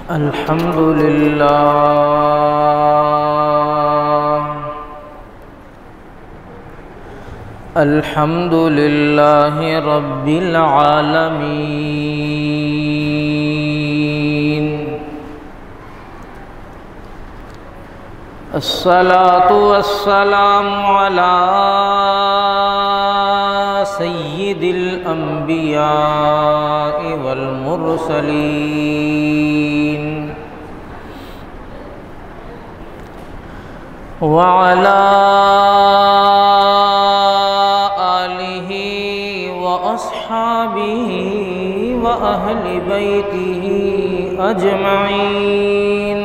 अल्हम्दुलिल्लाहि रब्बिल आलमीन। अस्सलातु वस्सलामु अला सय्यिदिल अंबिया'i वल मुरसलीन व अला आलिहि व अस्हाबिहि व अहलि बैतिहि अजमईन,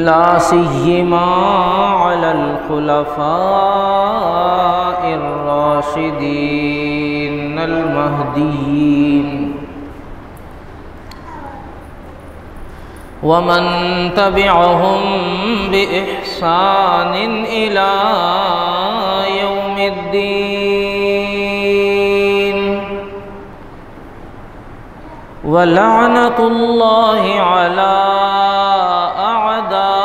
ला सिय्यमा अलल खुलफाइर राशिदीन अल महदीयीन व मन तबिअहुम बि इहसानिन इला यौमिद्दीन व लअनतुल्लाहि अला अअदाइहिमुर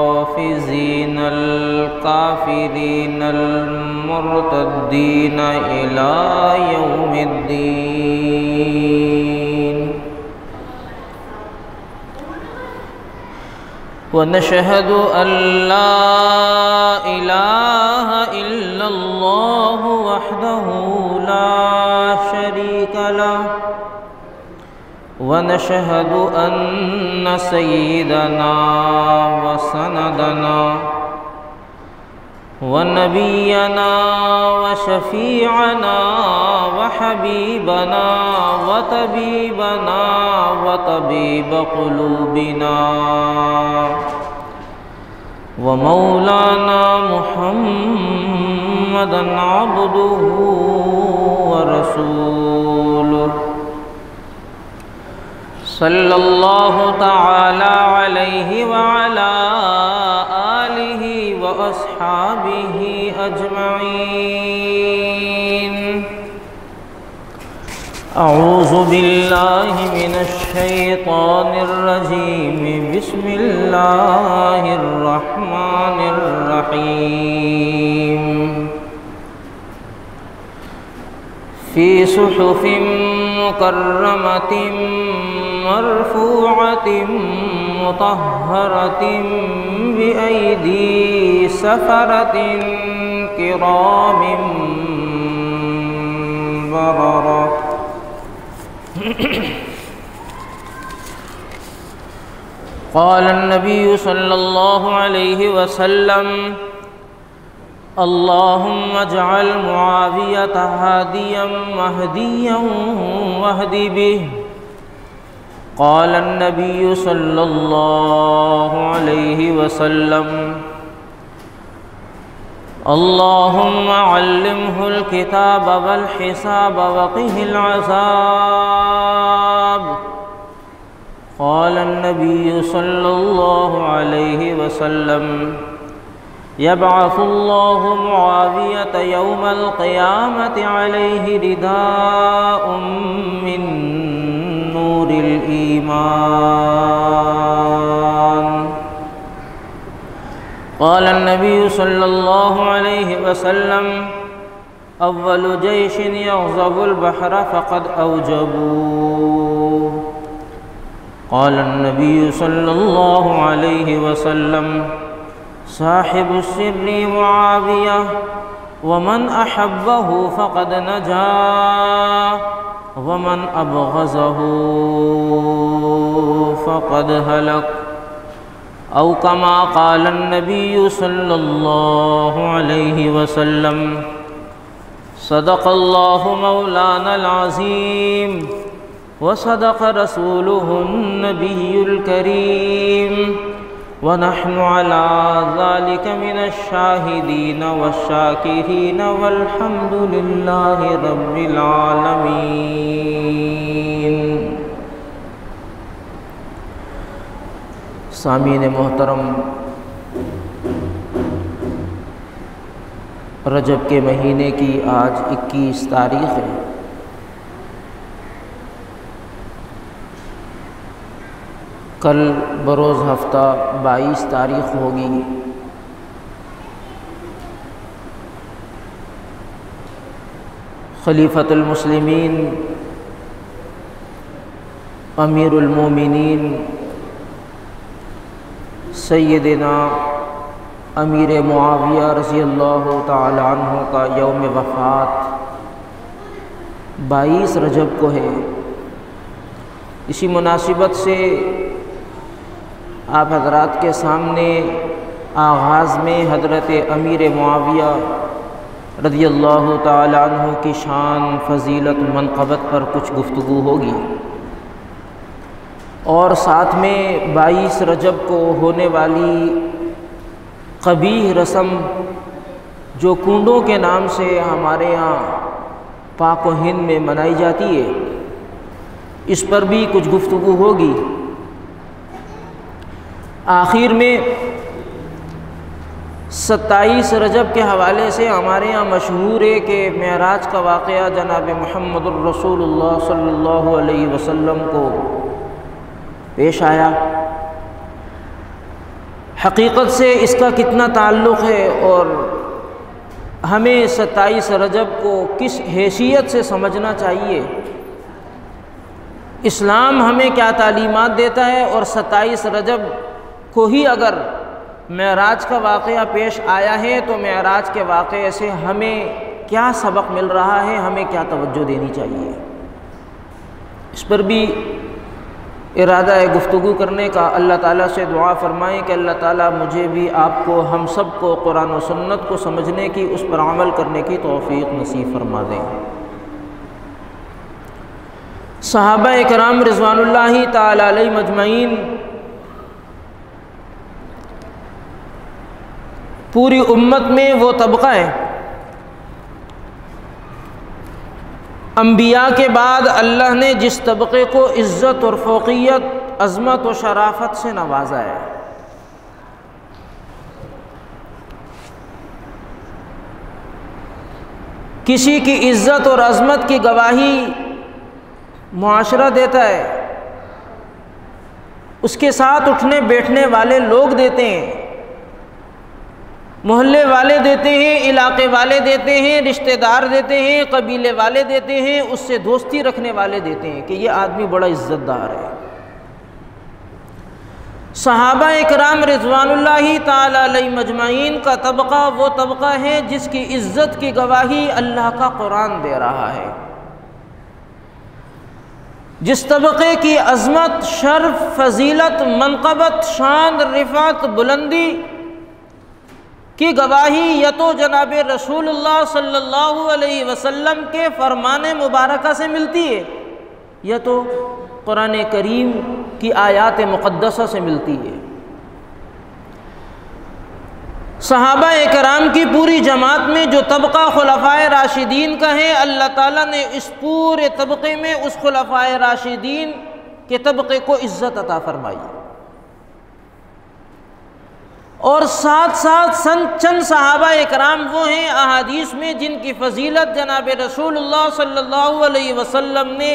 राफिज़ीनल काफिरीनल मुर्तद्दीन इला यौमिद्दीन। व नशहदु अल्ला इलाहा इल्लल्लाहु वहदहु ला शरीक लहु व नशहदु अन्न सय्यिदना व सनदना व नबियना व शफीअना व हबीबना व तबीबना व तबीब क़ुलूबिना व मौलाना मुहम्मदन अब्दुहु व रसूलुहु सल्लल्लाहु तआला अलैहि व अला आलिहि व अस्हाबिहि अजमईन। अऊज़ु बिल्लाहि मिनश शैतानिर रजीम। बिस्मिल्लाहिर रहमानिर रहीम। फ़ी सुहुफ़िन मुकर्रमतिन मरफ़ूअतिन मुतहहरतिन बिअयदी सफ़रतिन किरामिन बररा। क़ाल अन्नबिय्यु सल्लल्लाहु अलैहि वसल्लम अल्लाहुम्मा अजअल मुआवियत हादियम महदियम वहदि बिहि। क़ाल अन्नबिय्यु सल्लल्लाहु अलैहि वसल्लम अल्लाहुम्मा अल्लिमहुल किताब वल हिसाब वक़िहिल अज़ाब। क़ाल अन्नबिय्यु सल्लल्लाहु अलैहि वसल्लम यबअसुल्लाहु मुआवियत यौमल क़ियामति अलैहि रिदाउम मिन नूरिल ईमान। क़ाल अन्नबिय्यु सल्लल्लाहु अलैहि वसल्लम अव्वलु जैशिन यग़ज़बुल बहर फ़क़द औजबू। क़ाल अन्नबिय्यु सल्लल्लाहु अलैहि वसल्लम साहिबुस सिर्रि मुआविया व मन अहब्बहु फ़क़द नजा व मन अबग़ज़हु फ़क़द हलक। औ कमा क़ाल अन्नबिय्यु सल्लल्लाहु अलैहि वसल्लम सदक़ल्लाहु मौलानल अज़ीम व सदक़ रसूलुहुन नबियुल करीम व नहनु अला ज़ालिका मिनश शाहिदीन वश्शाकिरीन वल्हम्दुलिल्लाहि रब्बिल आलमीन। सामीन मोहतरम, रजब के महीने की आज 21 तारीख़ है। कल बरोज़ हफ्ता 22 तारीख़ होगी। खलीफतुल मुस्लिमीन अमीरुल मोमिनीन सैयदना अमीर मुआविया रज़ियल्लाहु ताला अन्हु का यौम वफ़ात 22 रजब को है। इसी मुनासिबत से आप हज़रात के सामने आगाज़ में हज़रत अमीर मुआविया रज़ियल्लाहु ताला अन्हु की शान, फ़ज़ीलत, मनक़बत पर कुछ गुफ्तगू होगी और साथ में 22 रजब को होने वाली क़बीह रस्म जो कुंडों के नाम से हमारे यहाँ पाक व हिंद में मनाई जाती है, इस पर भी कुछ गुफ्तगू होगी। आखिर में 27 रजब के हवाले से हमारे यहाँ मशहूर है कि मेराज का वाक़या जनाब मुहम्मदुर रसूलुल्लाह सल्लल्लाहु अलैहि वसल्लम को पेश आया। हकीकत से इसका कितना ताल्लुक़ है और हमें 27 रजब को किस हैसियत से समझना चाहिए, इस्लाम हमें क्या तालीमात देता है और 27 रजब को ही अगर मेराज का वाक़या पेश आया है तो मेराज के वाक़े से हमें क्या सबक मिल रहा है, हमें क्या तवज्जो देनी चाहिए, इस पर भी इरादा है गुफ्तगू करने का। अल्लाह ताला से दुआ फरमाएं कि अल्लाह ताला मुझे भी, आपको, हम सब को कुरान और सुन्नत को समझने की, उस पर अमल करने की तौफ़ीक़ नसीब फरमा दें। सहाबा इकराम रिज़वानुल्लाहि ताला अलैहिम अजमईन पूरी उम्मत में वो तबक़ा है, अम्बिया के बाद अल्लाह ने जिस तबक़े को इज़्ज़त और फ़ौक़ियत, अज़मत और शराफ़त से नवाजा है। किसी की इज़्ज़त और अज़मत की गवाही मुआशरा देता है, उसके साथ उठने बैठने वाले लोग देते हैं, मोहल्ले वाले देते हैं, इलाके वाले देते हैं, रिश्तेदार देते हैं, कबीले वाले देते हैं, उससे दोस्ती रखने वाले देते हैं कि ये आदमी बड़ा इज़्ज़तदार है। सहाबा इकराम रिज़वानुल्लाहि ताला अलैहिम अजमईन का तबक़ा वो तबक़ा है जिसकी इज़्ज़त की गवाही अल्लाह का कुरान दे रहा है, जिस तबक़े की अज़मत, शर्फ़, फ़ज़ीलत, मनक़बत, शान, रिफ़ात, बुलंदी की गवाही या तो जनाब रसूलुल्लाह सल्लल्लाहु अलैहि वसल्लम के फ़रमान मुबारका से मिलती है या तो कुरान करीम की आयात मुक़द्दसा से मिलती है। सहाबा इकराम की पूरी जमात में जो तबक़ा खुलफ़ाए राशिदीन का है, अल्लाह ताला ने इस पूरे तबक़े में उस खुलफ़ाए राशिदीन के तबक़े को इज़्ज़त अता फ़रमाई और साथ साथ चंद सहाबा इकराम वो हैं अहादीस में जिनकी फ़जीलत जनाब रसूलुल्लाह सल्लल्लाहु अलैहि वसल्लम ने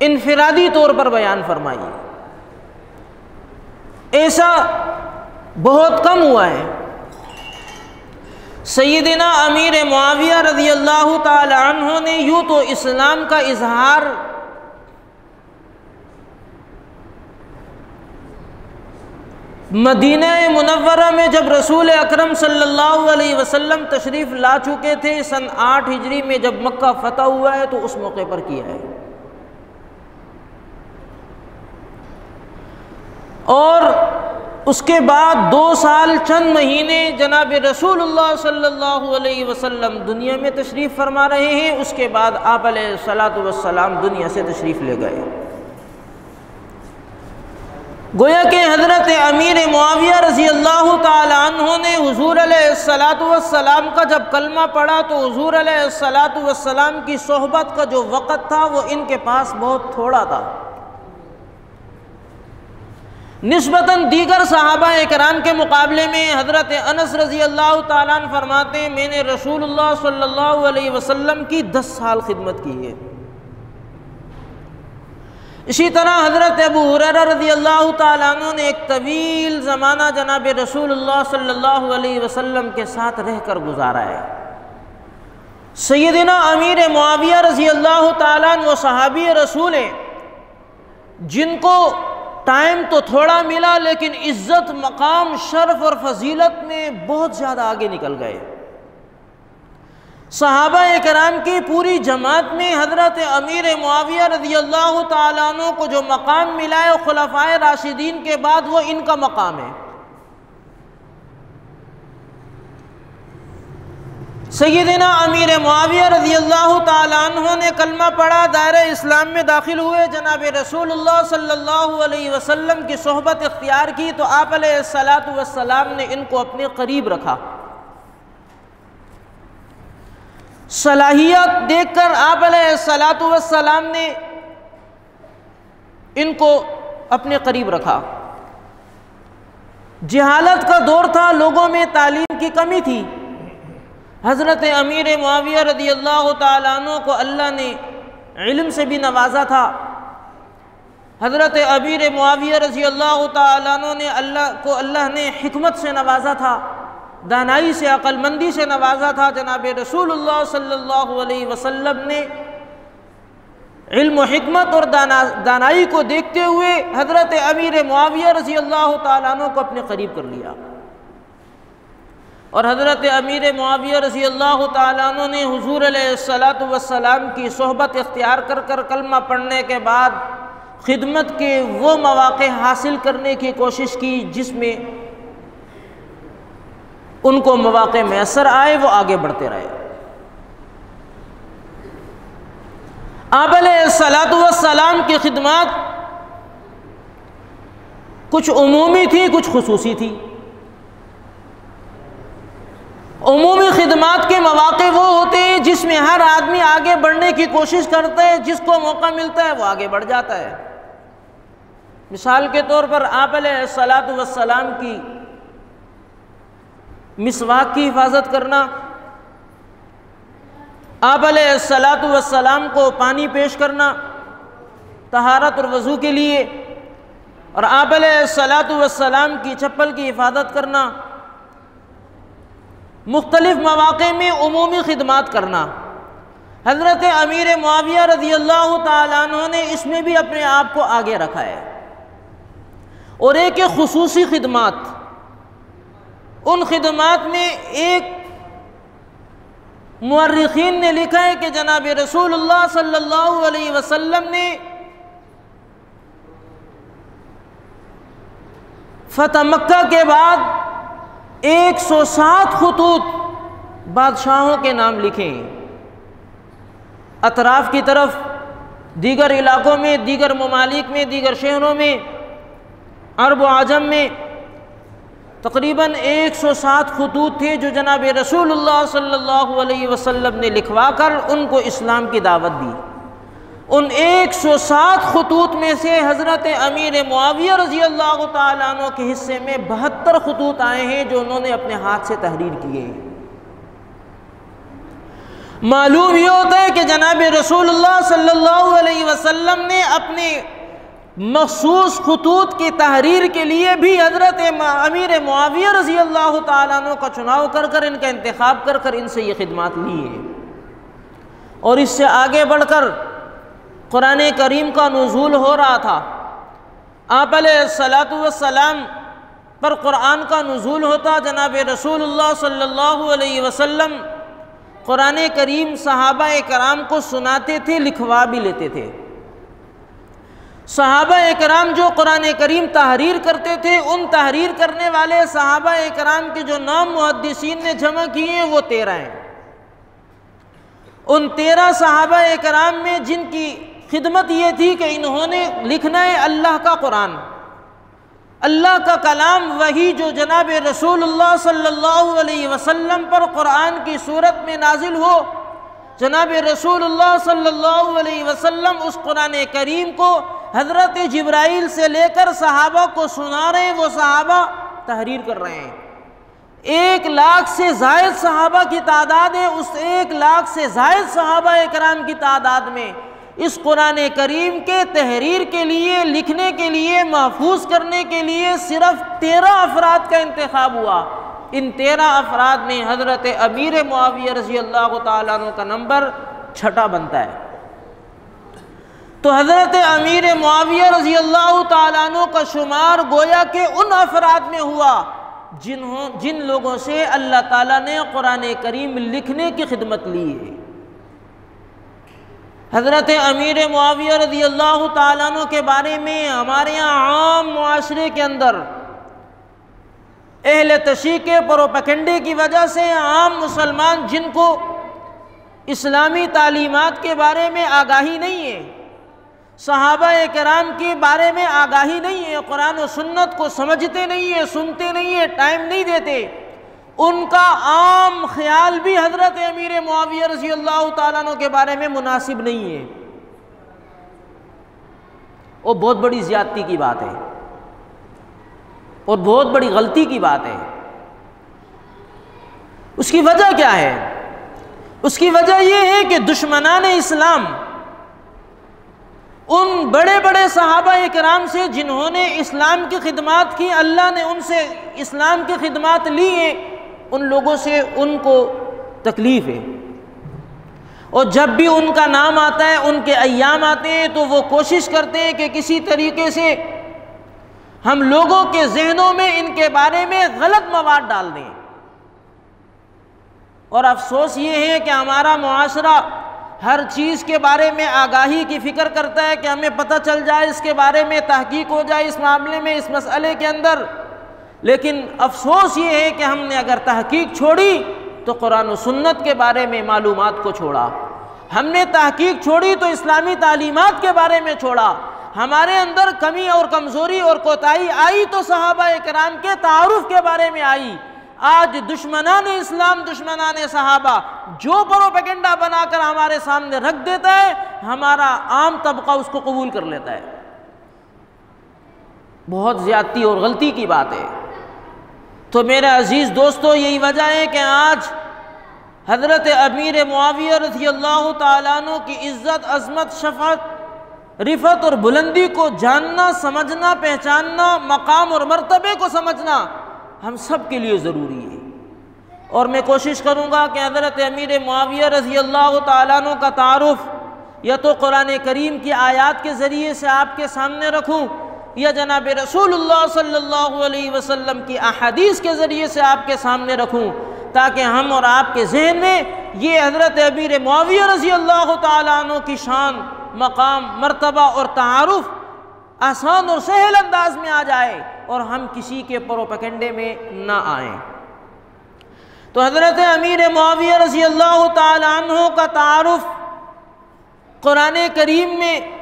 इनफिरादी तौर पर बयान फरमाई। ऐसा बहुत कम हुआ है। सैयदना अमीर मुआविया रज़ियल्लाहु ताला अन्हु ने यूँ तो इस्लाम का इजहार मदीना मुनव्वरा में जब रसूल अकरम सल्लल्लाहु अलैहि वसल्लम तशरीफ़ ला चुके थे, सन 8 हिजरी में जब मक्का फ़तह हुआ है तो उस मौके पर किया है और उसके बाद 2 साल चंद महीने जनाब रसूलुल्लाह सल्लल्लाहु अलैहि वसल्लम दुनिया में तशरीफ़ फरमा रहे हैं। उसके बाद आप अलैहिस्सलातु वस्सलाम दुनिया से तशरीफ़ ले गए। गोया कि हज़रत अमीर मुआविया रज़ियल्लाहु ताला अन्हु ने हुज़ूर अलैहिस्सलातु वस्सलाम का जब कलमा पढ़ा तो हुज़ूर अलैहिस्सलातु वस्सलाम की सोहबत का जो वक़्त था वो इनके पास बहुत थोड़ा था। निस्बतन दीगर सहाबा इकराम के मुकाबले में हज़रत अनस रज़ियल्लाहु ताला अन्हु फरमाते हैं, मैंने रसूलुल्लाह सल्लल्लाहु अलैहि वसल्लम की 10 साल खिदमत की है, इसी तरह हज़रत अबू हुरैरा रज़ियल्लाहु ताला अन्हु ने एक तवील ज़माना जनाब रसूलुल्लाह सल्लल्लाहु अलैहि वसल्लम के साथ रहकर गुजारा है। सैयदना अमीर मुआविया रज़ियल्लाहु ताला अन्हु वो सहाबी रसूल हैं जिनको टाइम तो थोड़ा मिला लेकिन इज़्ज़त, मकाम, शर्फ और फजीलत में बहुत ज़्यादा आगे निकल गए। सहाबा कराम की पूरी जमात में हज़रत अमीर मुआविया रज़ियल्लाहु ताला अन्हु को जो मकाम मिला है खुलफ़ाए राशिदीन के बाद वो इनका मकाम है। सैयदना अमीर मुआविया रज़ियल्लाहु ताला अन्हु ने कलमा पढ़ा, दायरे इस्लाम में दाखिल हुए, जनाब रसूलुल्लाह सल्लल्लाहु अलैहि वसल्लम की सोहबत इख्तियार की तो आप अलैहिस्सलातु वस्सलाम ने इनको अपने करीब रखा। सलाहियत देखकर आप अलैहिस्सलातु वस्सलाम ने इनको अपने करीब रखा। जहालत का दौर था, लोगों में तालीम की कमी थी। हज़रत अमीर मुआविया रज़ियल्लाहु ताला अन्हु को अल्लाह ने इल्म से भी नवाजा था। हज़रत अमीर मुआविया रज़ियल्लाहु ताला अन्हु ने अल्लाह ने हिकमत से नवाजा था, दानाई से, अक्लमंदी से नवाजा था। जनाब रसूलुल्लाह सल्लल्लाहु अलैहि वसल्लम ने इल्म व हिकमत और दानाई को देखते हुए हज़रत अमीर मुआविया रज़ियल्लाहु ताला अन्हु को अपने करीब कर लिया और हज़रत अमीर मुआविया रज़ियल्लाहु ताला अन्हु ने हुज़ूर अलैहिस्सलातु वस्सलाम की सोहबत इख्तियार कर कर कलमा पढ़ने के बाद खिदमत के वो मौक़े हासिल करने की कोशिश की जिसमें उनको मौक़े मैसर आए, वो आगे बढ़ते रहे। आप अलैहिस्सलातु वस्सलाम की खिदमत कुछ उमूमी थी, कुछ खुसूसी थी। उमूमी खिदमत के मौक़े वो होते हैं जिसमें हर आदमी आगे बढ़ने की कोशिश करता है, जिसको मौका मिलता है वो आगे बढ़ जाता है। मिसाल के तौर पर आप अलैहिस्सलातु वस्सलाम की मिसवाक की हिफाजत करना, आप अलैहिस्सलातु वस्सलाम को पानी पेश करना तहारत और वज़ू के लिए, और आप अलैहिस्सलातु वस्सलाम की चप्पल की हिफाजत करना, मुख्तलिफ मौक़े में उमूमी खिदमत करना। हज़रत अमीर मुआविया रज़ियल्लाहु ताला अन्हु ने इसमें भी अपने आप को आगे रखा है। और एक खुसूसी खिदमत, उन खिदमत में एक मुअर्रिखीन ने लिखा है कि जनाब रसूलुल्लाह सल्लल्लाहु अलैहि वसल्लम ने फतह मक्का के बाद 107 खुतूत बादशाहों के नाम लिखे। अतराफ़ की तरफ, दीगर इलाकों में, दीगर ममालिक में, दीगर शहरों में, अरब व आजम में तकरीबन 107 खुतूत थे जो जनाब रसूलुल्लाह सल्लल्लाहु अलैहि वसल्लम ने लिखवा कर उनको इस्लाम की दावत दी। उन 107 खुतूत में से हज़रत अमीर मुआविया रज़ियल्लाहु ताला अन्हु के हिस्से में 72 खुतूत आए हैं जो उन्होंने अपने हाथ से तहरीर किए हैं। मालूम ये होता है कि जनाब रसूलुल्लाह सल्लल्लाहु अलैहि वसल्लम ने अपने मखसूस खुतूत की तहरीर के लिए भी हज़रत अमीर मुआविया रज़ियल्लाहु ताला अन्हु का चुनाव कर कर, इनका इंतखाब कर कर इनसे ये खिदमत ली है। और इससे आगे बढ़कर कुरान करीम का नुज़ूल हो रहा था। आप अलैहिस्सलातु वस्सलाम पर कुरान का नुज़ूल होता। जनाब रसूलुल्लाह सल्लल्लाहु अलैहि वसल्लम कुरान करीम सहाबा कराम को सुनाते थे, लिखवा भी लेते थे। सहाबा कराम जो कुरान करीम तहरीर करते थे, उन तहरीर करने वाले सहाबा कराम के जो नाम मुहद्दिसीन ने जमा किए हैं वो 13 हैं। उन 13 सहाबा कराम में जिनकी खिदमत ये थी कि इन्होंने लिखना है अल्लाह का कुरान, अल्लाह का कलाम, वही जो जनाब रसूलुल्लाह सल्लल्लाहु अलैहि वसल्लम पर कुरान की सूरत में नाजिल हो। जनाब रसूलुल्लाह सल्लल्लाहु अलैहि वसल्लम उस कुरान करीम को हज़रत जिब्राइल से लेकर सहाबा को सुना रहे हैं, वो सहाबा तहरीर कर रहे हैं। 1 लाख से ज़ायद सहाबा की तादाद है। उस 1 लाख से ज़ायद सहाबा कराम की तादाद में इस कुरान करीम के तहरीर के लिए, लिखने के लिए, महफूज करने के लिए सिर्फ 13 अफराद का इंतखाब हुआ। इन 13 अफराद में हज़रत अमीर मुआविया रज़ी अल्लाह तआला अन्हु का नंबर 6 बनता है। तो हज़रत अमीर मुआविया रज़ी अल्लाह तआला अन्हु का शुमार गोया के उन अफराद में हुआ जिन लोगों से अल्लाह ताला ने कुरान करीम लिखने की खिदमत ली है। हज़रत अमीर मुआविया रज़ी अल्लाह तआला अन्हु के बारे में हमारे यहाँ आम मुआशरे के अंदर अहले तशय्युअ के प्रोपेगेंडे की वजह से आम मुसलमान जिनको इस्लामी तालीमात के बारे में आगाही नहीं है, सहाबा किराम के बारे में आगाही नहीं है, कुरान और सुन्नत को समझते नहीं है, सुनते नहीं है, टाइम नहीं देते, उनका आम ख्याल भी हज़रत अमीर मुआविया रज़ी अल्लाह तआला अन्हु के बारे में मुनासिब नहीं है। वो बहुत बड़ी ज़्यादती की बात है और बहुत बड़ी गलती की बात है। उसकी वजह क्या है? उसकी वजह यह है कि दुश्मनान इस्लाम उन बड़े बड़े सहाबा किराम से जिन्होंने इस्लाम की खिदमत की, अल्लाह ने उनसे इस्लाम की खिदमत ली है, उन लोगों से उनको तकलीफ़ है। और जब भी उनका नाम आता है, उनके अय्याम आते हैं, तो वो कोशिश करते हैं कि किसी तरीके से हम लोगों के जहनों में इनके बारे में गलत मवाद डाल दें। और अफसोस ये है कि हमारा मुआशरा हर चीज़ के बारे में आगाही की फ़िक्र करता है कि हमें पता चल जाए, इसके बारे में तहकीक हो जाए इस मामले में, इस मसले के अंदर। लेकिन अफसोस ये है कि हमने अगर तहकीक छोड़ी तो कुरान और सुन्नत के बारे में मालूमात को छोड़ा, हमने तहकीक छोड़ी तो इस्लामी तालीमात के बारे में छोड़ा। हमारे अंदर कमी और कमज़ोरी और कोताही आई तो सहाबा किराम के तारुफ के बारे में आई। आज दुश्मनान इस्लाम, दुश्मनान सहाबा जो प्रोपेगेंडा बनाकर हमारे सामने रख देता है, हमारा आम तबका उसको कबूल कर लेता है। बहुत ज़्यादती और गलती की बात है। तो मेरे अजीज़ दोस्तों, यही वजह है कि आज हज़रत अमीर मुआविया रज़ी अल्लाह तआला अन्हु की इज़्ज़त, अज़मत, शफ़ाअत, रिफ़त और बुलंदी को जानना, समझना, पहचानना, मकाम और मर्तबे को समझना हम सब के लिए ज़रूरी है। और मैं कोशिश करूँगा कि हज़रत अमीर मुआविया रज़ी अल्लाह तआला अन्हु का तारुफ़ या तो कुरान करीम की आयात के ज़रिए से आपके सामने रखूँ या जनाब रसूलुल्लाह सल्लल्लाहु अलैहि वसल्लम की अहादीस के ज़रिए से आपके सामने रखूँ, ताकि हम और आपके जहन में ये हज़रत अमीर मुआविया रज़ी अल्लाह तआला अन्हु की शान, मकाम, मर्तबा और तारुफ़ आसान और सहल अंदाज में आ जाए और हम किसी के प्रोपेगेंडे में ना आएँ। तो हज़रत अमीर मुआविया रज़ी अल्लाह तआला अन्हु का तारुफ़ कुरान करीम में,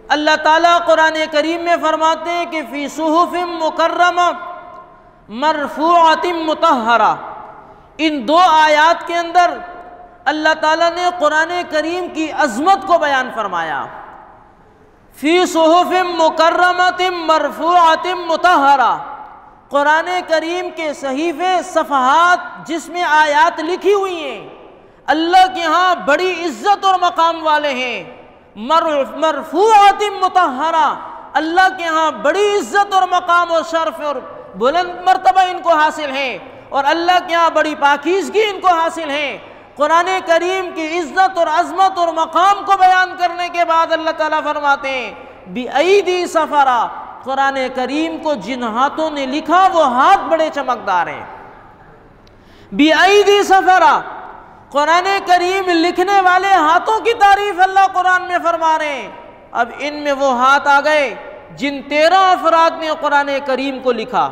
अल्लाह ताला कुरान करीम में फरमाते हैं कि फ़ी सुहुफ़िम मुकर्रमा मरफ़ूअतिम मुतहहरा। इन 2 आयात के अंदर अल्लाह ताला ने कुरान करीम की अज़मत को बयान फरमाया। फ़ी सुहुफ़िम मुकर्रमतिम मरफ़ूअतिम मुतहहरा, कुरान करीम के सहीफ़े, सफ़हात जिसमें आयात लिखी हुई हैं, अल्लाह के यहाँ बड़ी इज़्ज़त और मकाम वाले हैं। मरफ़ूअतिम मुतहहरा, अल्लाह के यहाँ बड़ी इज़्ज़त और मकाम और शर्फ़ और बुलंद मर्तबा इनको हासिल है और अल्लाह के यहाँ बड़ी पाकीज़गी इनको हासिल है। कुरान करीम की इज़्ज़त और अज़मत और मकाम को बयान करने के बाद अल्लाह ताला फरमाते हैं बिअयदी सफ़रा, कुरान करीम को जिन हाथों ने लिखा वो हाथ बड़े चमकदार हैं। बिअयदी सफ़रा, कुरान करीम लिखने वाले हाथों की तारीफ़ अल्लाह कुरान में फरमा रहे हैं। अब इनमें वो हाथ आ गए जिन 13 अफराद ने कुरान करीम को लिखा।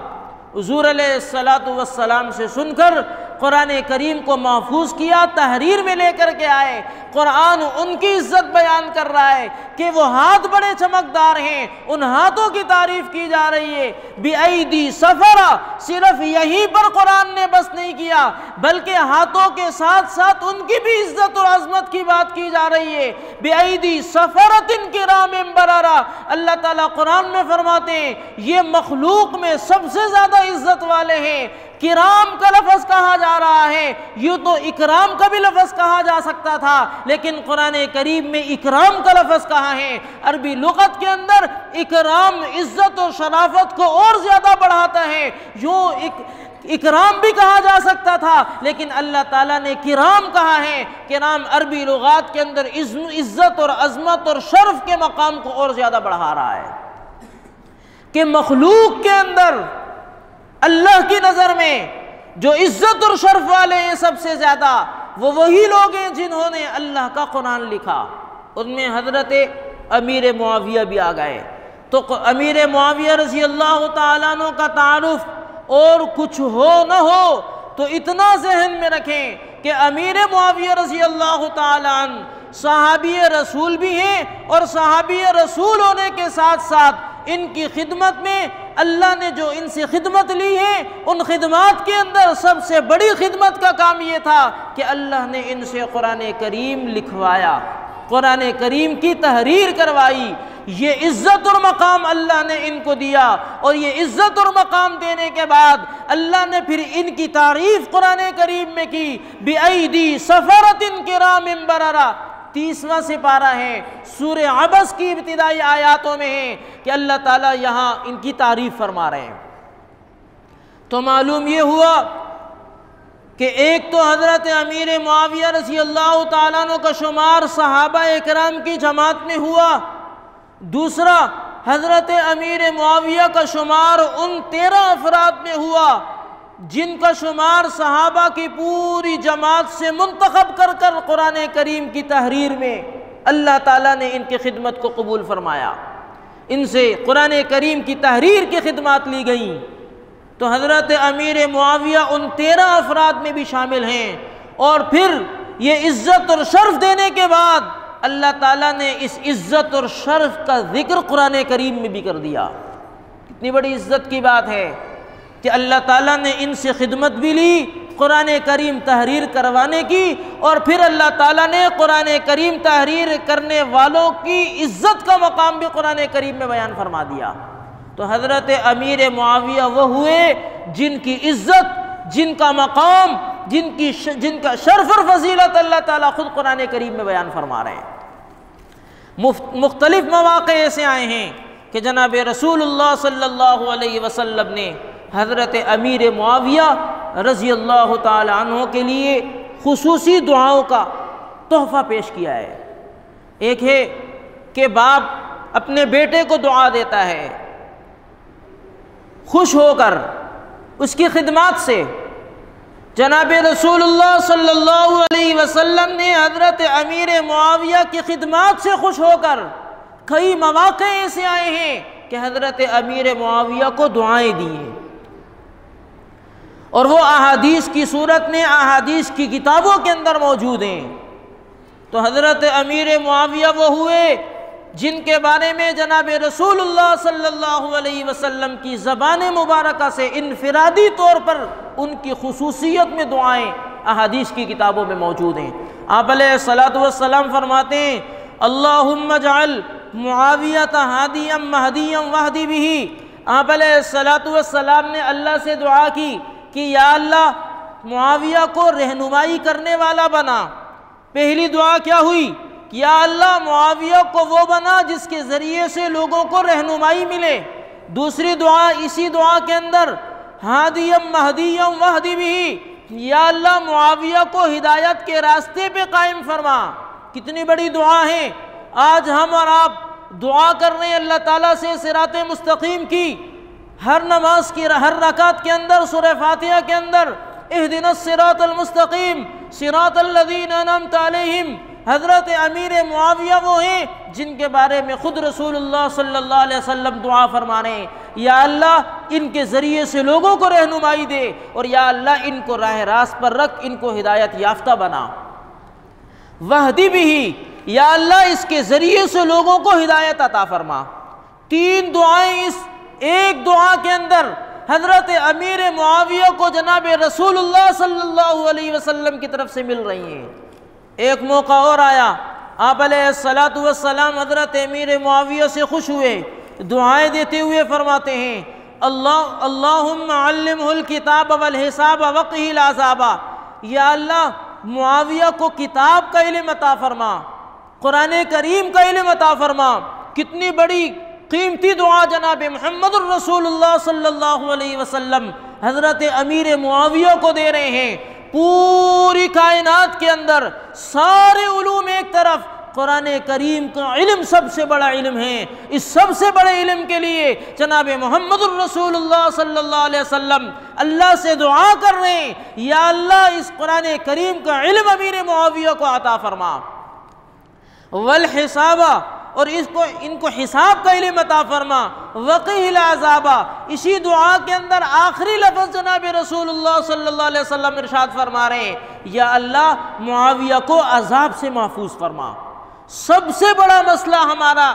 हुज़ूर अलैहिस्सलातु वस्सलाम से सुनकर कुरान करीम को महफूज किया, तहरीर में लेकर के आए। कुरान उनकी इज्जत बयान कर रहा है कि वो हाथ बड़े चमकदार हैं, उन हाथों की तारीफ की जा रही है। बिअयदी सफरा, सिर्फ यहीं पर कुरान ने बस नहीं किया, बल्कि हाथों के साथ साथ उनकी भी इज्जत और अजमत की बात की जा रही है। बिअयदी सफरतिन किरामिन बरारा, अल्लाह ताला कुरान में फरमाते हैं ये मखलूक में सबसे ज्यादा इज्जत वाले हैं। किराम का लफ्ज़ कहा जा रहा है। यूँ तो इकराम का भी लफ्ज़ कहा जा सकता था, लेकिन कुरान करीम में इकराम का लफ्ज़ कहा है। अरबी लुग़त के अंदर इकराम इज़्ज़त और शराफत को और ज़्यादा बढ़ाता है। यूँ इकराम भी कहा जा सकता था, लेकिन अल्लाह ताला ने किराम कहा है। किराम अरबी लुग़ात के अंदर इज़्ज़त और अज़मत और शर्फ के मकाम को और ज़्यादा बढ़ा रहा है कि मखलूक के अंदर अल्लाह की नज़र में जो इज़्ज़त और शर्फ वाले हैं सबसे ज़्यादा, वो वही लोग हैं जिन्होंने अल्लाह का कुरान लिखा। उनमें हज़रत अमीर मुआविया भी आ गए। तो अमीर मुआविया रज़ी अल्लाह ताला अन्हु का तारुफ और कुछ हो न हो तो इतना जहन में रखें कि अमीर मुआविया रज़ी अल्लाह ताला अन्हु सहाबी रसूल भी हैं, और सहाबी रसूल होने के साथ साथ इनकी खिदमत में अल्लाह ने जो इनसे खिदमत ली है, उन खिदमत के अंदर सबसे बड़ी खिदमत का काम ये था कि अल्लाह ने इनसे कुरान करीम लिखवाया, कुरान करीम की तहरीर करवाई। ये इज़्ज़त और मकाम अल्लाह ने इनको दिया, और ये इज़्ज़त और मकाम देने के बाद अल्लाह ने फिर इनकी तारीफ़ कुरान करीम में की। बिअयदी सफ़रतिन किरामिन बररा, 30वां सिपारा है, सूरह अबस की इब्तिदाई आयातों में है कि अल्लाह ताला यहाँ इनकी तारीफ़ फरमा रहे हैं। तो मालूम ये हुआ कि एक तो हज़रत अमीर मुआविया रज़ी अल्लाह ताला अन्हु का शुमार सहाबा इकराम की जमात में हुआ, दूसरा हज़रत अमीर मुआविया का शुमार उन 13 अफराद में हुआ जिनका शुमार सहाबा की पूरी जमात से मुंतखब कर कर कुरान करीम की तहरीर में अल्लाह ताला ने इनकी खिदमत को कबूल फरमाया। इनसे कुरान करीम की तहरीर की खिदमत ली गई। तो हज़रत अमीर मुआविया उन 13 अफराद में भी शामिल हैं। और फिर ये इज़्ज़त और शर्फ देने के बाद अल्लाह ताला ने इस इज़्ज़त और शर्फ का ज़िक्र कुरान करीम में भी कर दिया। कितनी बड़ी इज़्ज़त की बात है कि अल्लाह ताला ने इनसे खिदमत भी ली, कुरान करीम तहरीर करवाने की, और फिर अल्लाह ताला ने कुरान करीम तहरीर करने वालों की इज़्ज़त का मकाम भी कुरान करीम में बयान फरमा दिया। तो हज़रत अमीर मुआविया वो हुए जिनकी इज़्ज़त, जिनका मकाम, जिनका शर्फ और फजीलत अल्लाह ताला खुद कुरान करीम में बयान फरमा रहे हैं। मुख्तलिफ मौक़े ऐसे आए हैं कि जनाब रसूलुल्लाह सल्लल्लाहु अलैहि वसल्लम ने हज़रत अमीर मुआविया रज़ी अल्लाह ताला अन्हु के लिए खुसूसी दुआओं का तोहफ़ा पेश किया है। एक है कि बाप अपने बेटे को दुआ देता है खुश होकर उसकी खिदमत से। जनाब रसूलुल्लाह सल्लल्लाहु अलैहि वसल्लम ने हज़रत अमीर मुआविया की खिदमत से खुश होकर कई मौक़े ऐसे आए हैं कि हज़रत अमीर मुआविया को दुआएं दी हैं, और वो अहादीस की सूरत में अहादीस की किताबों के अंदर मौजूद हैं। तो हज़रत अमीर मुआविया वो हुए जिनके बारे में जनाब रसूलुल्लाह सल्लल्लाहु अलैहि वसल्लम की ज़बान मुबारका से इनफिरादी तौर पर उनकी खुसूसियत में दुआएं अहादीस की किताबों में मौजूद हैं। आप अलैहिस्सलातु वस्सलाम फरमाते हैं, अल्लाहुम्मा जअल मुआविया हादियम महदियम वहदी बिही। आप अलैहिस्सलातु वस्सलाम ने अल्लाह से दुआ की कि या अल्लाह मुआविया को रहनुमाई करने वाला बना। पहली दुआ क्या हुई? या अल्लाह मुआविया को वो बना जिसके ज़रिए से लोगों को रहनुमाई मिले। दूसरी दुआ इसी दुआ के अंदर, हादियम महदियम वहदी बिही, या अल्लाह मुआविया को हिदायत के रास्ते पे कायम फरमा। कितनी बड़ी दुआ है। आज हम और आप दुआ कर रहे हैं अल्लाह ताला से सिराते मुस्तकीम की। हर नमाज की हर रकात के अंदर सूरह फातिहा के अंदर इहदिनस सिरातल मुस्तकीम सिरातल लज़ीना अनअमता अलैहिम, हज़रत अमीर मुआविया वो हैं जिनके बारे में ख़ुद रसूलुल्लाह सल्लल्लाहु अलैहि वसल्लम दुआ फरमा रहे हैं, या अल्लाह इनके ज़रिए से लोगों को रहनुमाई दे, और या अल्लाह इनको राह रास्त पर रख, इनको हिदायत याफ्ता बना। वहदी बिही, या अल्लाह इसके ज़रिए से लोगों को हिदायत अता फरमा। 3 दुआएं इस एक दुआ के अंदर हज़रत अमीर मुआविया को जनाब रसूलुल्लाह सल्लल्लाहु अलैहि वसल्लम की तरफ से मिल रही हैं। एक मौका और आया, आप अलैहिस्सलातु वस्सलाम हज़रत अमीर मुआविया से खुश हुए, दुआएं देते हुए फरमाते हैं, अल्लाहुम्मा अल्लिमहुल किताब वल हिसाब वक़िहिल अज़ाबा, या अल्लाह मुआविया को किताब का इल्म अता फरमा, कुरान करीम का इल्म अता फरमा। कितनी बड़ी कीमती दुआ जनाब मुहम्मदुर रसूलुल्लाह सल्लल्लाहु अलैहि वसल्लम हज़रत अमीर मुआविया को दे रहे हैं। पूरी कायनात के अंदर सारे उलूम एक तरफ, कुरान करीम का इल्म सबसे बड़ा इल्म है। इस सबसे बड़े इल्म के लिए जनाब मुहम्मदुर रसूलुल्लाह सल्लल्लाहु अलैहि वसल्लम अल्लाह से दुआ कर रहे हैं, या अल्लाह इस कुरान करीम का इल्म अमीर मुआविया को अता फरमा। वल हिसाबा, और इनको हिसाब का इल्म अता फरमा। वक़ीहिल अज़ाबा, इसी दुआ के अंदर आखिरी लफ्ज़ जनाब रसूलुल्लाह सल्लल्लाहु अलैहि वसल्लम इरशाद फरमा रहे हैं, या अल्लाह मुआविया को अजाब से महफूज फरमा। सबसे बड़ा मसला हमारा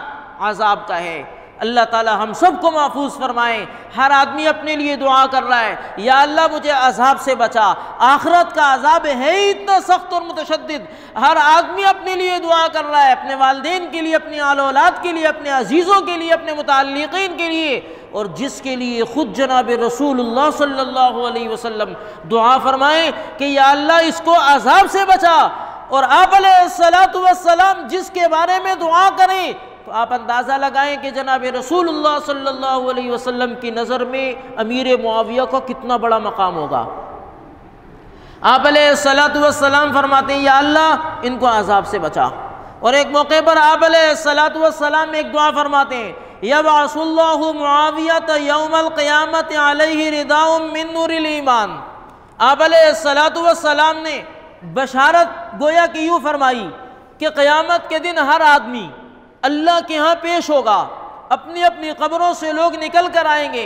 अजाब का है। अल्लाह ताला हम सबको महफूज फरमाए। हर आदमी अपने लिए दुआ कर रहा है, या अल्लाह मुझे अजाब से बचा। आखिरत का अजाब है ही इतना सख्त और मुतशद्दिद। हर आदमी अपने लिए दुआ कर रहा है, अपने वालिदैन के लिए, अपनी आल औलाद के लिए, अपने अजीज़ों के लिए, अपने मुताल्लिक़ीन के लिए, और जिसके लिए ख़ुद जनाब रसूलुल्लाह सल्लल्लाहु अलैहि वसल्लम दुआ फरमाए कि या अल्लाह इसको अजाब से बचा। और आप अलैहिस्सलातु वस्सलाम जिसके बारे में दुआ करें, तो आप अंदाज़ा लगाएं कि जनाब रसूलुल्लाह सल्लल्लाहु अलैहि वसल्लम की नज़र में अमीर मुआविया का कितना बड़ा मकाम होगा। आप अलैहिस्सलातु वस्सलाम फरमाते हैं, या अल्लाह इनको अजाब से बचा। और एक मौके पर आप अलैहिस्सलातु वस्सलाम एक दुआ फरमाते हैं, यबअसुल्लाहु मुआवियत यौमल क़ियामत अलैहि रिदाउम मिन नूरिल ईमान। आप अलैहिस्सलातु वस्सलाम ने बशारत गोया कि यूँ फरमाई कि क़यामत के दिन हर आदमी अल्लाह के यहाँ पेश होगा। अपनी अपनी कब्रों से लोग निकल कर आएंगे,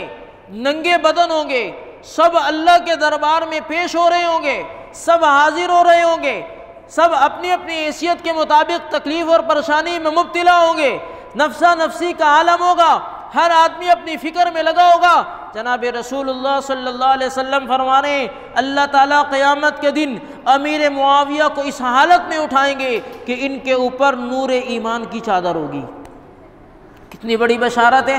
नंगे बदन होंगे, सब अल्लाह के दरबार में पेश हो रहे होंगे, सब हाजिर हो रहे होंगे, सब अपनी अपनी हैसियत के मुताबिक तकलीफ़ और परेशानी में मुब्तला होंगे। नफ्सा नफसी का आलम होगा, हर आदमी अपनी फ़िक्र में लगा होगा। जनाब रसूलुल्लाह सल्लल्लाहु अलैहि वसल्लम फरमा रहे हैं, अल्लाह ताला क़यामत के दिन अमीर मुआविया को इस हालत में उठाएंगे कि इनके ऊपर नूर ईमान की चादर होगी। कितनी बड़ी बशारत है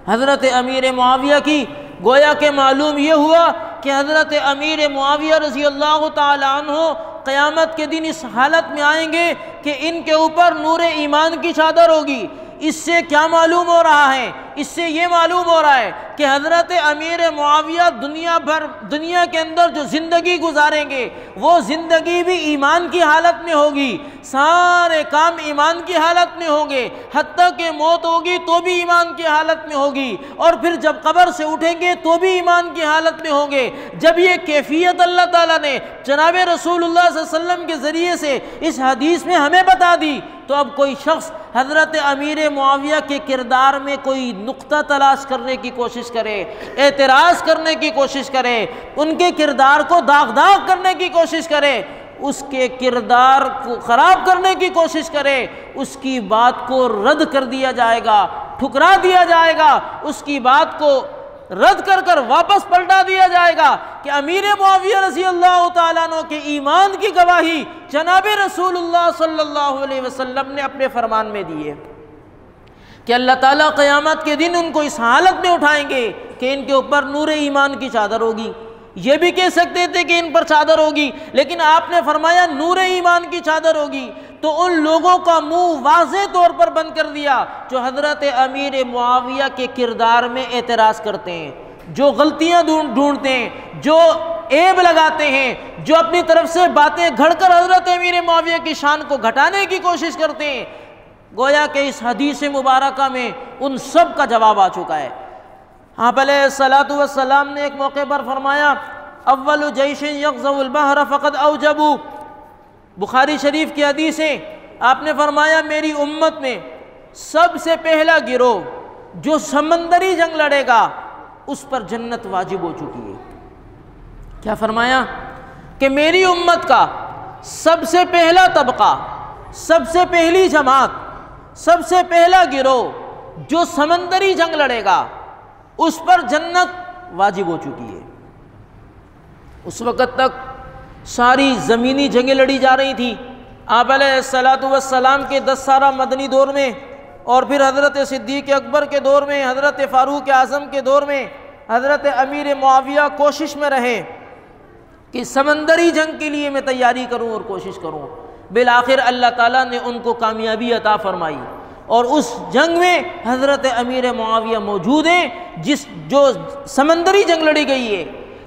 हज़रत अमीर मुआविया की। गोया के मालूम ये हुआ कि हज़रत अमीर मुआविया रज़ी अल्लाह ताला अन्हु क़यामत के दिन इस हालत में आएंगे कि इनके ऊपर नूर ईमान की चादर होगी। इससे क्या मालूम हो रहा है? इससे ये मालूम हो रहा है कि हज़रत अमीर मुआविया दुनिया के अंदर जो ज़िंदगी गुजारेंगे वो ज़िंदगी भी ईमान की हालत में होगी, सारे काम ईमान की हालत में होंगे, हत्ता कि मौत होगी तो भी ईमान की हालत में होगी, और फिर जब कब्र से उठेंगे तो भी ईमान की हालत में होंगे। जब ये कैफियत अल्लाह ताला ने जनाब रसूलुल्लाह सल्लल्लाहु अलैहि वसल्लम के ज़रिए से इस हदीस में हमें बता दी, तो अब कोई शख्स हज़रत अमीर मुआविया के किरदार में कोई नुक्ता तलाश करने की कोशिश करे, एतराज़ करने की कोशिश करे, उनके किरदार को दाग करने की कोशिश करे, उसके किरदार को ख़राब करने की कोशिश करे, उसकी बात को रद्द कर दिया जाएगा, ठुकरा दिया जाएगा, उसकी बात को रद्द कर कर वापस पलटा दिया जाएगा कि अमीर मुआविया रज़ी अल्लाह ताला अन्हु के ईमान की गवाही जनाब रसूलुल्लाह सल्लल्लाहु अलैहि वसल्लम ने अपने फरमान में दी है कि अल्लाह ताला क़यामत के दिन उनको इस हालत में उठाएंगे कि इनके ऊपर नूर ईमान की चादर होगी। ये भी कह सकते थे कि इन पर चादर होगी, लेकिन आपने फरमाया नूर ईमान की चादर होगी, तो उन लोगों का मुंह वाज़े तौर पर बंद कर दिया जो हज़रत अमीर मुआविया के किरदार में एतराज़ करते हैं, जो गलतियां ढूंढते हैं, जो ऐब लगाते हैं, जो अपनी तरफ से बातें घड़कर हज़रत अमीर मुआविया की शान को घटाने की कोशिश करते हैं। गोया कि इस हदीस मुबारका में उन सब का जवाब आ चुका है। आप अलैहिस्सलातु वस्सलाम ने एक मौके पर फरमाया, अव्वलु जैशिन यग़ज़उल बहर फ़क़द औजबू। बुखारी शरीफ की हदीस है, आपने फरमाया मेरी उम्मत में सबसे पहला गिरोह जो समंदरी जंग लड़ेगा उस पर जन्नत वाजिब हो चुकी है। क्या फरमाया कि मेरी उम्मत का सबसे पहला तबका, सबसे पहली जमात, सबसे पहला गिरोह जो समंदरी जंग लड़ेगा उस पर जन्नत वाजिब हो चुकी है। उस वक़्त तक सारी ज़मीनी जंगें लड़ी जा रही थी। आप अलैहिस्सलातु वस्सलाम के 10 सारा मदनी दौर में और फिर हज़रत सिद्दीक़ अकबर के दौर में, हज़रत फ़ारूक़ आज़म के दौर में हज़रत अमीर मुआविया कोशिश में रहे कि समंदरी जंग के लिए मैं तैयारी करूं और कोशिश करूं। बिलाखिर अल्लाह ताला ने उनको कामयाबी अता फरमाई और उस जंग में हज़रत अमीर मुआविया मौजूद हैं। जो समंदरी जंग लड़ी गई है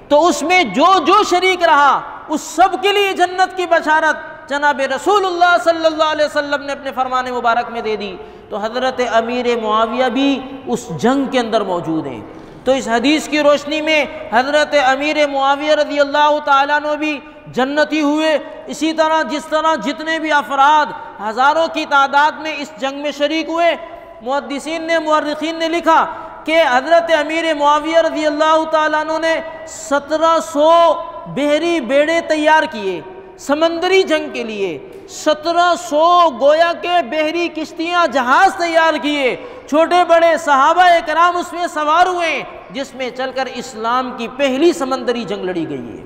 तो उसमें जो शरीक रहा उस सब के लिए जन्नत की बशारत जनाब रसूलुल्लाह सल्लल्लाहु अलैहि वसल्लम ने अपने फरमान मुबारक में दे दी। तो हज़रत अमीर मुआविया भी उस जंग के अंदर मौजूद हैं। तो इस हदीस की रोशनी में हज़रत अमीर मुआविया रज़ी अल्लाह ताला अन्हु भी जन्नती हुए। इसी तरह जिस तरह जितने भी अफराद हज़ारों की तादाद में इस जंग में शरीक हुए, मुअर्रिखीन ने लिखा कि हज़रत अमीर मुआविया रज़ी अल्लाह ताला अन्हु ने 1700 बहरी बेड़े तैयार किए समंदरी जंग के लिए। 1700 गोया के बहरी किश्तियाँ जहाज़ तैयार किए। छोटे बड़े सहाबा इकराम उसमें सवार हुए जिसमें चलकर इस्लाम की पहली समंदरी जंग लड़ी गई है।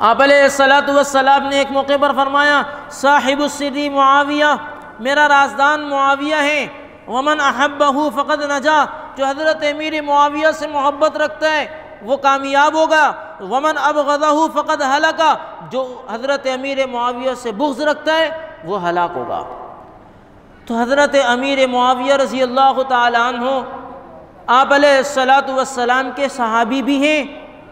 आप अलैहिस्सलातु वस्सलाम ने एक मौके पर फरमाया, साहिबुस्सिर्री मुआविया, मेरा राज़दान मुआविया है। वमन अहब्बहु फ़क़द नजा, जो हज़रत अमीर मुआविया से मोहब्बत रखता है वो कामयाब होगा। वमन अबग़ज़हु फ़क़द हलका, जो हज़रत अमीर मुआविया से बुग़्ज़ रखता है वो हलाक होगा। तो हज़रत अमीर मुआविया रज़ी अल्लाह ताला अन्हु आप अलैहिस्सलातु वस्सलाम के सहाबी भी हैं